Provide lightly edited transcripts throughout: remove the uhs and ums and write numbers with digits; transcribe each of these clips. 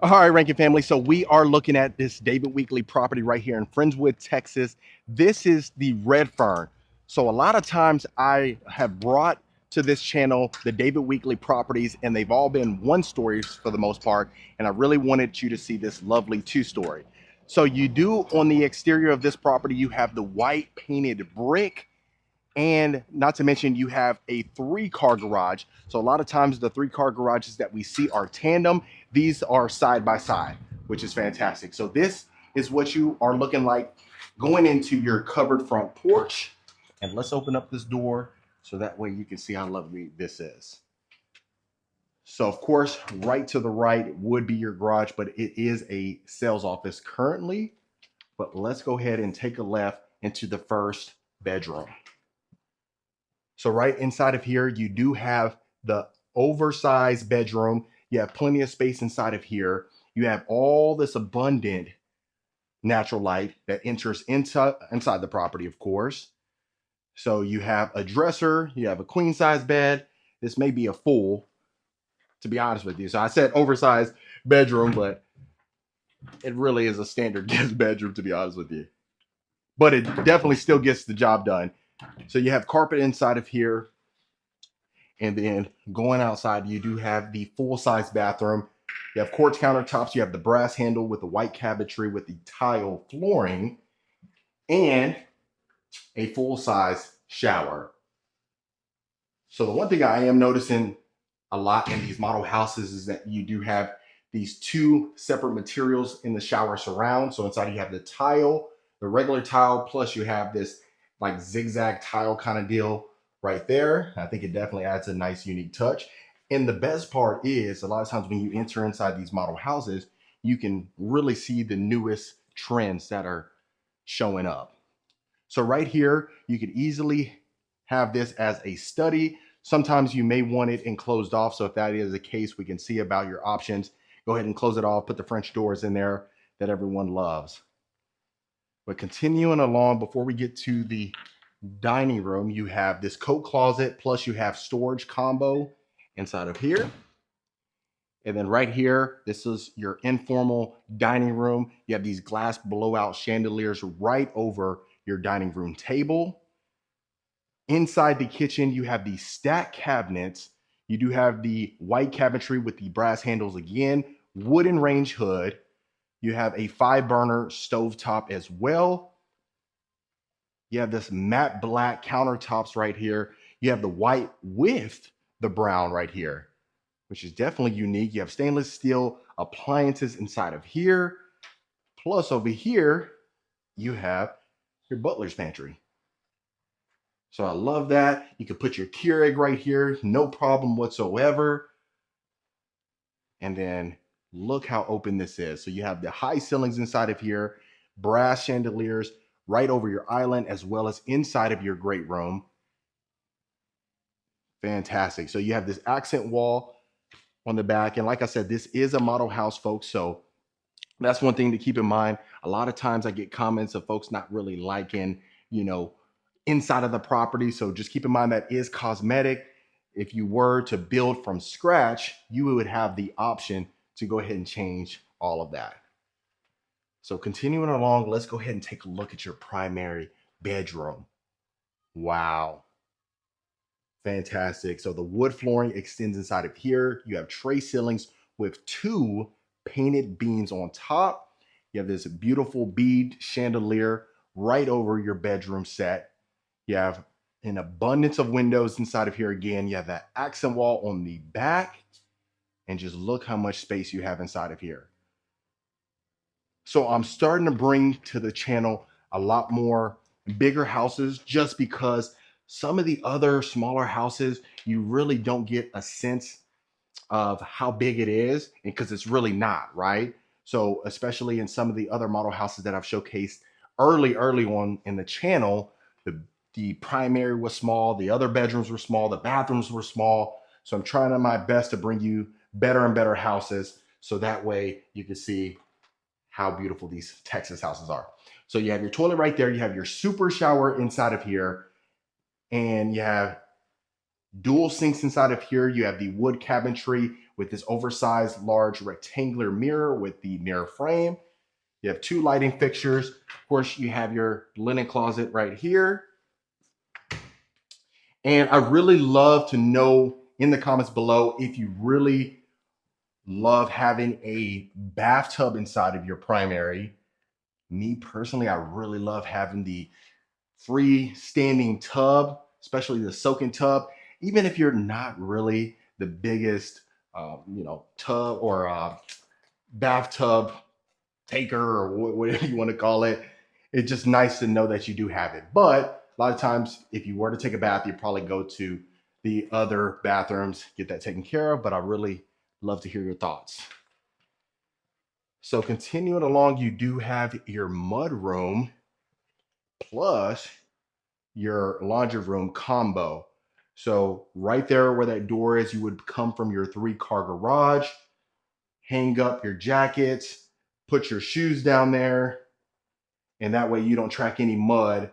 All right, Rankin family. So we are looking at this David Weekley property right here in Friendswood, Texas. This is the Red Fern. So a lot of times I have brought to this channel the David Weekley properties, and they've all been one stories for the most part. And I really wanted you to see this lovely two-story. So you do on the exterior of this property, you have the white painted brick, and not to mention you have a three-car garage. So a lot of times the three-car garages that we see are tandem. These are side by side, which is fantastic. So this is what you are looking like going into your covered front porch. And let's open up this door so that way you can see how lovely this is. So of course, right to the right would be your garage, but it is a sales office currently. But let's go ahead and take a left into the first bedroom. So right inside of here, you do have the oversized bedroom. You have plenty of space inside of here. You have all this abundant natural light that enters inside the property, of course. So you have a dresser, you have a queen size bed. This may be a full, to be honest with you. So I said oversized bedroom, but it really is a standard guest bedroom, to be honest with you. But it definitely still gets the job done. So you have carpet inside of here. And then going outside, you do have the full-size bathroom. You have quartz countertops. You have the brass handle with the white cabinetry with the tile flooring and a full-size shower. So the one thing I am noticing a lot in these model houses is that you do have these two separate materials in the shower surround. So inside you have the tile, the regular tile, plus you have this like zigzag tile kind of deal right there. I think it definitely adds a nice unique touch. And the best part is a lot of times when you enter inside these model houses, you can really see the newest trends that are showing up. So right here, you could easily have this as a study. Sometimes you may want it enclosed off. So if that is the case, we can see about your options. Go ahead and close it off, put the French doors in there that everyone loves. But continuing along, before we get to the dining room, you have this coat closet, plus you have storage combo inside of here. And then right here, this is your informal dining room. You have these glass blowout chandeliers right over your dining room table. Inside the kitchen, you have these stack cabinets. You do have the white cabinetry with the brass handles again, wooden range hood. You have a 5-burner stovetop as well. You have this matte black countertops right here. You have the white with the brown right here, which is definitely unique. You have stainless steel appliances inside of here. Plus over here, you have your butler's pantry. So I love that. You can put your Keurig right here, no problem whatsoever. And then look how open this is. So you have the high ceilings inside of here, brass chandeliers right over your island, as well as inside of your great room. Fantastic. So you have this accent wall on the back. And like I said, this is a model house, folks. So that's one thing to keep in mind. A lot of times I get comments of folks not really liking, inside of the property. So just keep in mind that is cosmetic. If you were to build from scratch, you would have the option to go ahead and change all of that. So continuing along, let's go ahead and take a look at your primary bedroom. Wow. Fantastic. So the wood flooring extends inside of here. You have tray ceilings with 2 painted beams on top. You have this beautiful bead chandelier right over your bedroom set. You have an abundance of windows inside of here again. You have that accent wall on the back. And just look how much space you have inside of here. So I'm starting to bring to the channel a lot more bigger houses just because some of the other smaller houses, you really don't get a sense of how big it is, and because it's really not, right? So especially in some of the other model houses that I've showcased early on in the channel, the primary was small, the other bedrooms were small, the bathrooms were small. So I'm trying my best to bring you better and better houses so that way you can see how beautiful these Texas houses are. So you have your toilet right there, you have your super shower inside of here, and you have dual sinks inside of here. You have the wood cabinetry with this oversized large rectangular mirror with the mirror frame. You have two lighting fixtures. Of course, you have your linen closet right here. And I really love to know in the comments below if you really love having a bathtub inside of your primary. Me personally, I really love having the freestanding tub, especially the soaking tub. Even if you're not really the biggest, tub or bathtub taker or whatever you want to call it, it's just nice to know that you do have it. But a lot of times, if you were to take a bath, you'd probably go to the other bathrooms, get that taken care of. But I really love to hear your thoughts. So continuing along, you do have your mudroom plus your laundry room combo. So right there where that door is, you would come from your 3-car garage, hang up your jackets, put your shoes down there, and that way you don't track any mud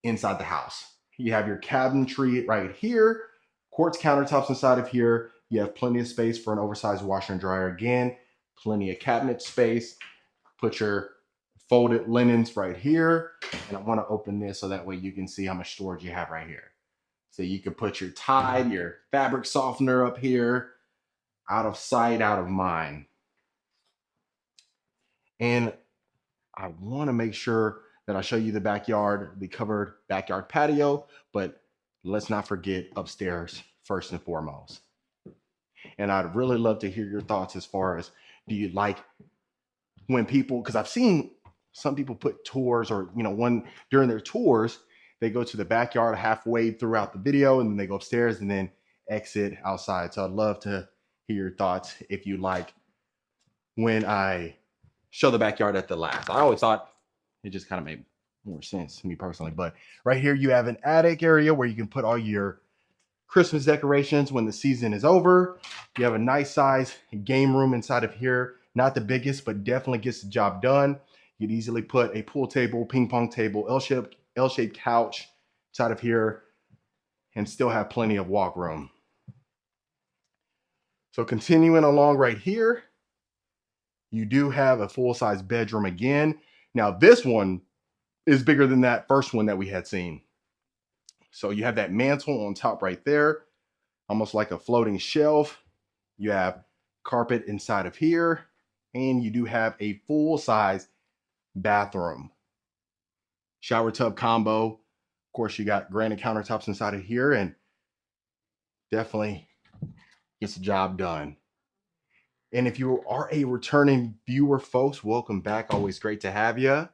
inside the house. You have your cabinetry right here, quartz countertops inside of here. You have plenty of space for an oversized washer and dryer again, plenty of cabinet space. Put your folded linens right here. And I want to open this so that way you can see how much storage you have right here. So you can put your Tide, your fabric softener up here, out of sight, out of mind. And I want to make sure that I show you the backyard, the covered backyard patio, but let's not forget upstairs first and foremost. And I'd really love to hear your thoughts as far as, do you like when people, because I've seen some people put tours or, one during their tours, they go to the backyard halfway throughout the video and then they go upstairs and then exit outside. So I'd love to hear your thoughts if you like when I show the backyard at the last. I always thought it just kind of made more sense to me personally. But right here, you have an attic area where you can put all your Christmas decorations when the season is over. You have a nice size game room inside of here. Not the biggest, but definitely gets the job done. You'd easily put a pool table, ping pong table, L-shaped couch inside of here and still have plenty of walk room. So continuing along right here, you do have a full-size bedroom again. Now this one is bigger than that first one that we had seen. So you have that mantle on top right there, almost like a floating shelf. You have carpet inside of here, and you do have a full-size bathroom. Shower tub combo. Of course, you got granite countertops inside of here, and definitely gets the job done. And if you are a returning viewer, folks, welcome back. Always great to have you.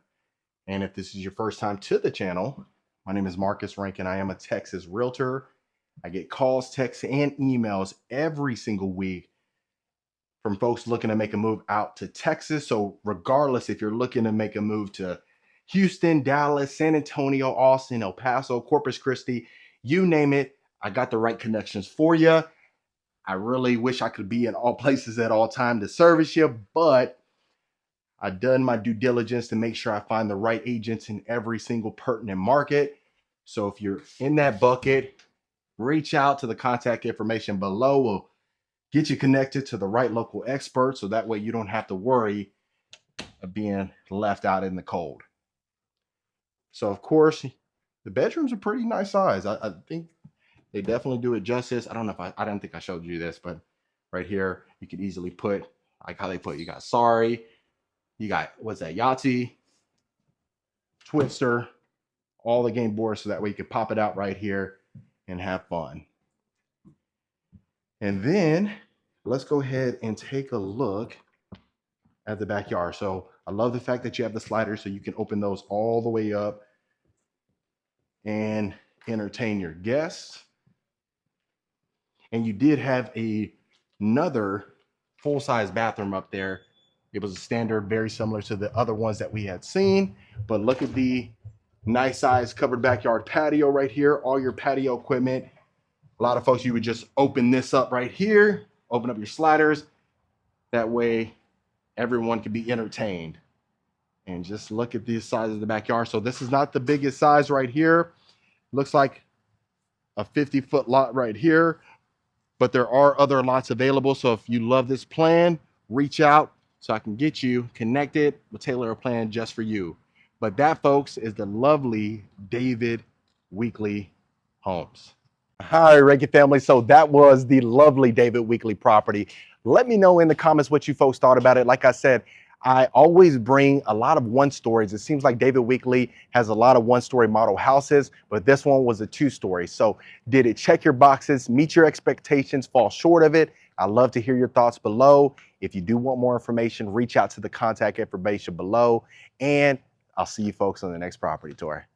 And if this is your first time to the channel, my name is Marcus Rankin. I am a Texas realtor. I get calls, texts, and emails every single week from folks looking to make a move out to Texas. So regardless if you're looking to make a move to Houston, Dallas, San Antonio, Austin, El Paso, Corpus Christi, you name it, I got the right connections for you. I really wish I could be in all places at all time to service you, but I've done my due diligence to make sure I find the right agents in every single pertinent market. So if you're in that bucket, reach out to the contact information below. We'll get you connected to the right local experts, so that way you don't have to worry of being left out in the cold. So of course, the bedrooms are pretty nice size. I think they definitely do it justice. I don't know if I don't think I showed you this, but right here, you could easily put, like how they put, you got Sorry, you got, what's that, Yahtzee, Twister, all the game boards, so that way you can pop it out right here and have fun. And then let's go ahead and take a look at the backyard. So I love the fact that you have the sliders so you can open those all the way up and entertain your guests. And you did have another full-size bathroom up there. It was a standard, very similar to the other ones that we had seen. But look at the nice size covered backyard patio right here. All your patio equipment. A lot of folks, you would just open this up right here, open up your sliders. That way everyone can be entertained. And just look at the size of the backyard. So this is not the biggest size right here. Looks like a 50-foot lot right here. but there are other lots available. So if you love this plan, reach out so I can get you connected. We'll tailor a plan just for you. But that, folks, is the lovely David Weekley Homes. All right, Reiki family. So that was the lovely David Weekley property. Let me know in the comments what you folks thought about it. Like I said, I always bring a lot of one stories. It seems like David Weekley has a lot of one-story model houses, but this one was a two-story. So did it check your boxes, meet your expectations, fall short of it? I'd love to hear your thoughts below. If you do want more information, reach out to the contact information below, and I'll see you folks on the next property tour.